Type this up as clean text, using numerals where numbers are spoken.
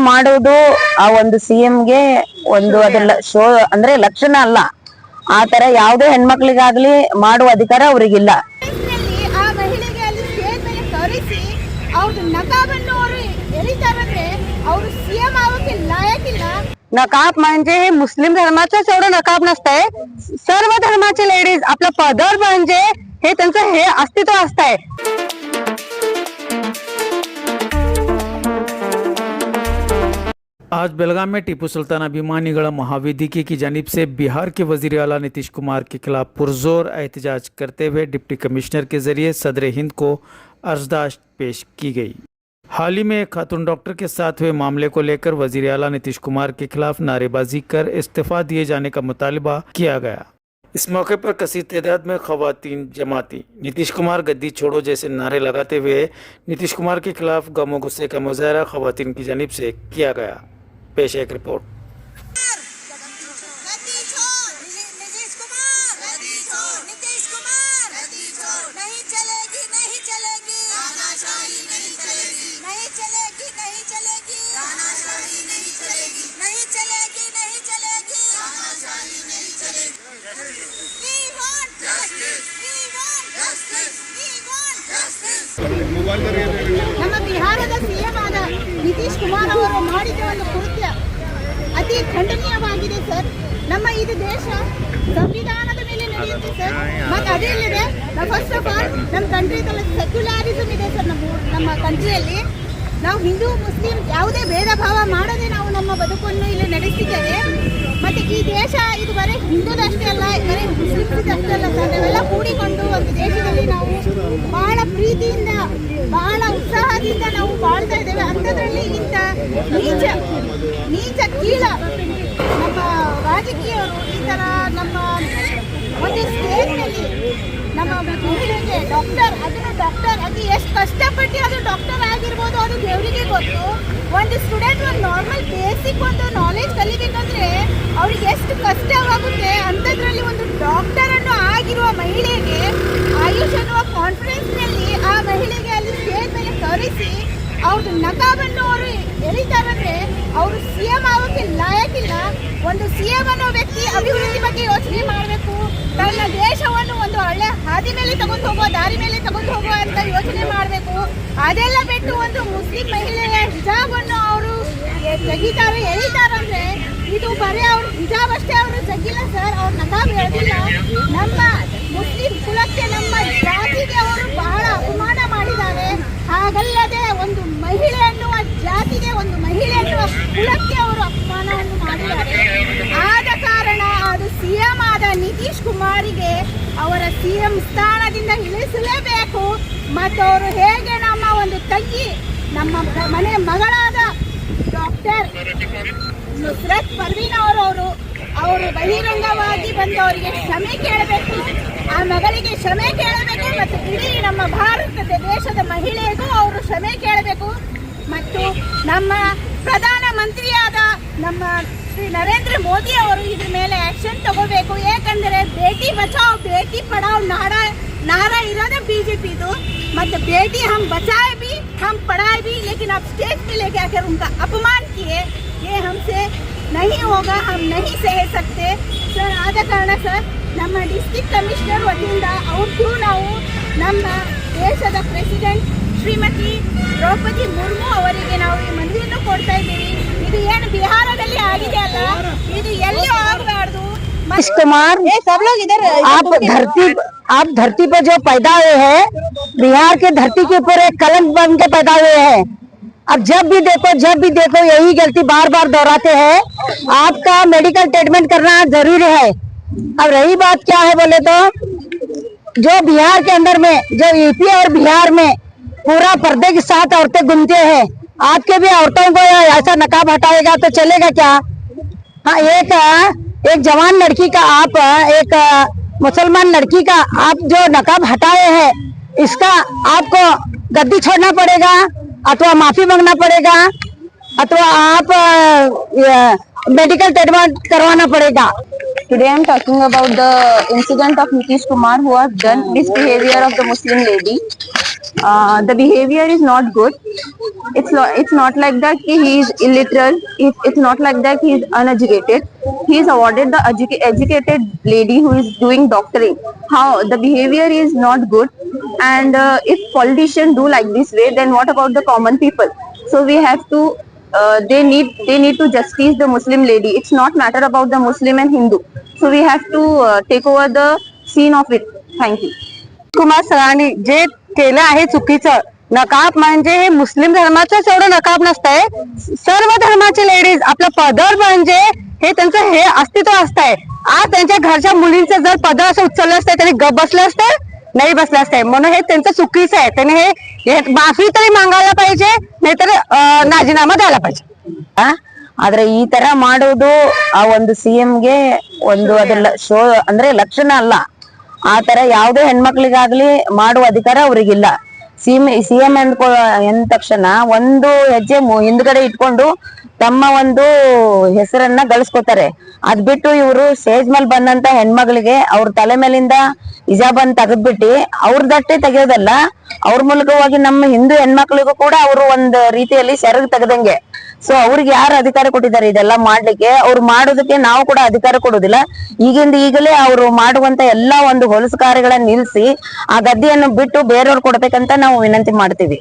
ಮಾಡುವುದು ಆ ಒಂದು ಸಿಎಂಗೆ ಒಂದು ಅದೆಲ್ಲ ಶೋ ಅಂದ್ರೆ ಲಕ್ಷಣ ಅಲ್ಲ. ಆ ತರ ಯಾವುದೇ ಹೆಣ್ಮಕ್ಳಿಗಾಗ್ಲಿ ಮಾಡುವ ಅಧಿಕಾರ ಅವ್ರಿಗಿಲ್ಲ. ಆ ಮಹಿಳೆಗೆ ಅಲ್ಲಿ ಸ್ಟೇಜ್ ಮೇಲೆ ಕರೆಸಿ ಅವ್ರದ್ದು नकाबನ್ನು ಅವರು ಎಳಿತಾರಂದ್ರೆ ಅವರು सीएम ಆಗೋಕೆ लायकिಲ್ಲ. नकाब म्हणजे मुस्लिम धर्माचंच एवढं नकाब नसतंय, सर्व धर्माचे लेडीज आपला पदर म्हणजे हे त्यांचं हे अस्तित्व असतंय. आज बेलगाम में टीपू सुल्तान अभिमानीगढ़ महावेदिकी की जानिब से बिहार के वजीर आला नीतीश कुमार के खिलाफ पुरजोर एहतजाज करते हुए डिप्टी कमिश्नर के जरिए सदर हिंद को अर्जदाश्त पेश की गई। हाल ही में एक खातून डॉक्टर के साथ हुए मामले को लेकर वजीर आला नीतीश कुमार के खिलाफ नारेबाजी कर इस्तीफा दिए जाने का मुतालबा किया गया। इस मौके पर कसीर तादाद में खवातीन जमाती नीतीश कुमार गद्दी छोड़ो जैसे नारे लगाते हुए नीतीश कुमार के खिलाफ गम गुस्से का मुजाहरा खवातीन की जानिब से किया गया। पेश एक रिपोर्ट। ನಮ್ಮ ಬಿಹಾರದ ಸಿಎಂ ಆದ ನಿತೀಶ್ ಕುಮಾರ್ ಅವರು ಮಾಡಿದ ಒಂದು ಕೃತ್ಯ ಅತಿ ಖಂಡನೀಯವಾಗಿದೆ ಸರ್. ನಮ್ಮ ಇದು ದೇಶ ಸಂವಿಧಾನದ ಮೇಲೆ ನಡೆಯುತ್ತೆ ಸರ್. ಮತ್ತು ಅದೇ ಇಲ್ಲದೆ ಫಸ್ಟ್ ಆಫ್ ಆಲ್ ನಮ್ಮ ಕಂಟ್ರಿದಲ್ಲಿ ಸೆಕ್ಯುಲಾರಿಸಮ್ ಇದೆ ಸರ್. ನಮ್ಮ ಕಂಟ್ರಿಯಲ್ಲಿ ನಾವು ಹಿಂದೂ ಮುಸ್ಲಿಂ ಯಾವುದೇ ಭೇದ ಭಾವ ಮಾಡದೆ ನಾವು ನಮ್ಮ ಬದುಕನ್ನು ಇಲ್ಲಿ ನಡೆಸಿದ್ದೇವೆ. ಮತ್ತು ಈ ದೇಶ ಇದು ಬರೀ ಹಿಂದೂದಷ್ಟೇ ಅಲ್ಲ, ಬರೀ ಮುಸ್ಲಿಮ್ಸಷ್ಟೇ ಅಲ್ಲ ಸರ್. ನಾವೆಲ್ಲ ಕೂಡಿಕೊಂಡು ಒಂದು ದೇಶದಲ್ಲಿ ನಾವು ಬಹಳ ಪ್ರೀತಿಯಿಂದ ಬಹಳ ಉತ್ಸಾಹದಿಂದ ನಾವು ಬಾಳ್ತಾ ಇದ್ದೇವೆ. ಅಂಥದ್ರಲ್ಲಿ ಇಂಥ ನೀಚ ಕೀಳ ನಮ್ಮ ರಾಜಕೀಯರು ಈ ಥರ ನಮ್ಮ ಒಂದು ಸ್ಟೇಜ್ನಲ್ಲಿ ನಮ್ಮ ಮಹಿಳೆಗೆ ಡಾಕ್ಟರ್ ಅದು ಎಷ್ಟು ಕಷ್ಟಪಟ್ಟು ಅದು ಡಾಕ್ಟರ್ ಆಗಿರ್ಬೋದು, ಅದು ದೇವರಿಗೆ ಗೊತ್ತು. ಒಂದು ಸ್ಟೂಡೆಂಟ್ ಒಂದು ನಾರ್ಮಲ್ ಬೇಸಿಕ್ ಒಂದು ನಾಲೆಜ್ ಕಲಿಬೇಕಂದ್ರೆ ಅವ್ರಿಗೆ ಎಷ್ಟು ಕಷ್ಟವಾಗುತ್ತೆ. ಅಂಥದ್ರಲ್ಲಿ ಒಂದು ಡಾಕ್ಟರ್ ಅನ್ನು ಆಗಿರುವ ಮಹಿಳೆಗೆ ಆಯುಷ್ ಅನ್ನುವ ಕಾನ್ಫರೆನ್ಸ್ನಲ್ಲಿ ಆ ಮಹಿಳೆಗೆ ಅಲ್ಲಿ ಸ್ಟೇಜ್ ಮೇಲೆ ಕರೆಸಿ ಅವ್ರದ್ದು ನಕಾಬನ್ನು ಅವರು ಎಳಿತಾರಂದ್ರೆ ಅವರು ಸಿಎಂ ಆಗೋಕೆ ಲಾಯಕ್ಕಿಲ್ಲ. ಒಂದು ಸಿಎಂ ಅನ್ನೋ ವ್ಯಕ್ತಿ ಅಭಿವೃದ್ಧಿ ಬಗ್ಗೆ ಯೋಚನೆ ಮಾಡಬೇಕು, ತನ್ನ ದೇಶವನ್ನು ಒಂದು ಒಳ್ಳೆ ಹಾದಿ ಮೇಲೆ ತಗೊಂಡು ಹೋಗುವ ದಾರಿ ಮೇಲೆ ತಗೊಂಡು ಹೋಗುವ ಅಂತ ಯೋಚನೆ ಮಾಡಬೇಕು. ಅದೆಲ್ಲ ಬಿಟ್ಟು ಒಂದು ಮುಸ್ಲಿಂ ಮಹಿಳೆಯ ಹಿಜಾಬನ್ನು ಅವರು ಎಳಿತಾರಂದ್ರೆ ಇದು ಬರೀ ಅವ್ರ ಹಿಜಾಬ್ ಅಷ್ಟೇ ಅವರು ಜಗ್ಗಿಲ್ಲ ಸರ್, ಅವ್ರ ನಕಾಬ್ ಎಳೆದಿಲ್ಲ. ನಮ್ಮ ಮುಸ್ಲಿಂ ಕುಲಕ್ಕೆ ನಮ್ಮ ಜಾತಿಗೆ ಅವರು ಬಹಳ ಅಪಮಾನ ಮಾಡಿದ್ದಾರೆ. ಹಾಗಲ್ಲದೆ ಒಂದು ಮಹಿಳೆ ಅನ್ನುವ ಜಾತಿಗೆ, ಒಂದು ಮಹಿಳೆ ಅನ್ನುವ ಕುಲಕ್ಕೆ ಅವರು ಅಪಮಾನವನ್ನು ಮಾಡಿದ್ದಾರೆ. ಆದ ಕಾರಣ ಅದು ಸಿಎಂ ಆದ ನಿತೀಶ್ ಕುಮಾರಿಗೆ ಅವರ ಸಿಎಂ ಸ್ಥಾನದಿಂದ ಇಳಿಸಲೇಬೇಕು. ಮತ್ತು ಅವರು ಹೇಗೆ ನಮ್ಮ ಒಂದು ತಂಗಿ, ನಮ್ಮ ಮನೆ ಮಗಳಾದ ಡಾಕ್ಟರ್ ನುಸ್ರತ್ ಪರ್ವೀನ್ ಅವರು ಬಹಿರಂಗವಾಗಿ ಬಂದು ಅವರಿಗೆ ಕ್ಷಮೆ ಕೇಳಬೇಕು, ಆ ಮಗಳಿಗೆ ಕ್ಷಮೆ ಕೇಳಬೇಕು. ಮತ್ತು ಇಡೀ ನಮ್ಮ ಭಾರತದ ದೇಶದ ಮಹಿಳೆಗೂ ಅವರು ಕ್ಷಮೆ ಕೇಳಬೇಕು. ಮತ್ತು ನಮ್ಮ ಪ್ರಧಾನ ಮಂತ್ರಿಯಾದ ನಮ್ಮ ಶ್ರೀ ನರೇಂದ್ರ ಮೋದಿ ಅವರು ಇದ್ರ ಮೇಲೆ ಆಕ್ಷನ್ ತಗೋಬೇಕು. ಏಕೆಂದರೆ ಬೇಟಿ ಬಚಾವ್ ಬೇಟಿ ಪಢಾವ್ नारा इरादा बीजेपी दो मतलब बेटी हम बचाए भी हम पढ़ाए भी, लेकिन आप स्टेज पे लेके आकर उनका अपमान किए, ये हमसे नहीं होगा, हम नहीं सह सकते सर. आದ ಕಾರಣ ಸರ್ ನಮ್ಮ ಡಿಸ್ಟ್ರಿಕ್ಟ್ ಕಮಿಷನರ್ ವತಿಯಿಂದ ಅವ್ರಿಗೂ ನಾವು ನಮ್ಮ ದೇಶದ ಪ್ರೆಸಿಡೆಂಟ್ ಶ್ರೀಮತಿ ದ್ರೌಪದಿ ಮುರ್ಮು ಅವರಿಗೆ ನಾವು ಈ ಮನವಿಯನ್ನು ಕೊಡ್ತಾ ಇದ್ದೀವಿ. ಇದು ಏನು ಬಿಹಾರದಲ್ಲಿ ಆಗಿದೆ ಅಲ್ಲ, ಇದು ಎಲ್ಲಿಯೂ ಆಗಬಾರ್ದು. नीतीश कुमार, सब लोग इधर आप धरती पर जो पैदा हुए हैं, बिहार के धरती के ऊपर एक कलंक बन के पैदा हुए हैं. अब जब भी देखो यही गलती बार बार दोहराते हैं. आपका मेडिकल ट्रीटमेंट करना जरूरी है. अब रही बात क्या है बोले तो, जो बिहार के अंदर में, जो यूपी और बिहार में पूरा पर्दे के साथ औरतें घूमते हैं, आपके भी औरतों को ऐसा नकाब हटाएगा तो चलेगा क्या? हाँ, एक जवान लड़की का, आप एक मुसलमान लड़की का आप जो नकाब हटाए हैं, इसका आपको गद्दी छोड़ना पड़ेगा अथवा माफी मांगना पड़ेगा अथवा आप मेडिकल ट्रीटमेंट करवाना पड़ेगा. Today I am talking about the incident of Nitish Kumar who has done misbehavior of the Muslim lady. The behavior is not good. It's not like that he is illiterate. It's not like that he is uneducated. He is awarded the educated lady who is doing doctoring. How the behavior is not good, and if politicians do like this way, then what about the common people? So we have to. They need to justice the Muslim lady. It's not matter about the Muslim and Hindu. So we have to take over the scene of it. Thank you. Kumar सरांनी जे केलं आहे चुकीचं, नकाब म्हणजे हे मुस्लिम धर्माचंच एवढं नकाब नसतंय, सर्व धर्माचे लेडीज आपलं पदर म्हणजे हे त्यांचं हे अस्तित्व असतंय. आज त्यांच्या घरच्या मुलींचं जर पदर असं उचललं असतं त्यांनी गप बसले असते, नाही बसले असते. म्हणून हे त्यांचं चुकीचं आहे. त्यांनी हे माफी तरी मागायला पाहिजे, नाहीतर राजीनामा द्यायला पाहिजे. ಆದ್ರೆ ಈ ತರ ಮಾಡೋದು ಆ ಒಂದು ಸಿಎಂಗೆ ಒಂದು ಅದ್ರ ಶೋ ಅಂದ್ರೆ ಲಕ್ಷಣ ಅಲ್ಲ. ಆ ತರ ಯಾವುದೇ ಹೆಣ್ಮಕ್ಳಿಗಾಗ್ಲಿ ಮಾಡುವ ಅಧಿಕಾರ ಅವ್ರಿಗಿಲ್ಲ. ಸಿಎಂ ಎಂದ ತಕ್ಷಣ ಒಂದು ಹೆಜ್ಜೆ ಹಿಂದ್ಗಡೆ ಇಟ್ಕೊಂಡು ತಮ್ಮ ಒಂದು ಹೆಸರನ್ನ ಗಳಿಸ್ಕೊತಾರೆ. ಅದ್ ಬಿಟ್ಟು ಇವರು ಸ್ಟೇಜ್ ಮೇಲೆ ಬಂದಂತ ಹೆಣ್ಮಗಳಿಗೆ ಅವ್ರ ತಲೆ ಮೇಲಿಂದ ಹಿಜಾಬನ್ ತೆಗೆದ್ಬಿಟ್ಟು ಅವ್ರದಷ್ಟೇ ತೆಗೆಯೋದಲ್ಲ, ಅವ್ರ ಮೂಲಕವಾಗಿ ನಮ್ಮ ಹಿಂದೂ ಹೆಣ್ಮಕ್ಳಿಗೂ ಕೂಡ ಅವರು ಒಂದ್ ರೀತಿಯಲ್ಲಿ ಸೆರಗ್ ತೆಗೆದಂಗೆ. ಸೊ ಅವ್ರಿಗೆ ಯಾರು ಅಧಿಕಾರ ಕೊಟ್ಟಿದ್ದಾರೆ ಇದೆಲ್ಲ ಮಾಡ್ಲಿಕ್ಕೆ? ಅವ್ರು ಮಾಡೋದಕ್ಕೆ ನಾವು ಕೂಡ ಅಧಿಕಾರ ಕೊಡುದಿಲ್ಲ. ಈಗಲೇ ಅವ್ರು ಮಾಡುವಂತ ಎಲ್ಲಾ ಒಂದು ಹೊಲಸು ಕಾರ್ಯಗಳನ್ನ ನಿಲ್ಸಿ ಆ ಗದ್ದೆಯನ್ನು ಬಿಟ್ಟು ಬೇರೆಯವ್ರು ಕೊಡ್ಬೇಕಂತ ನಾವು ವಿನಂತಿ ಮಾಡ್ತೀವಿ.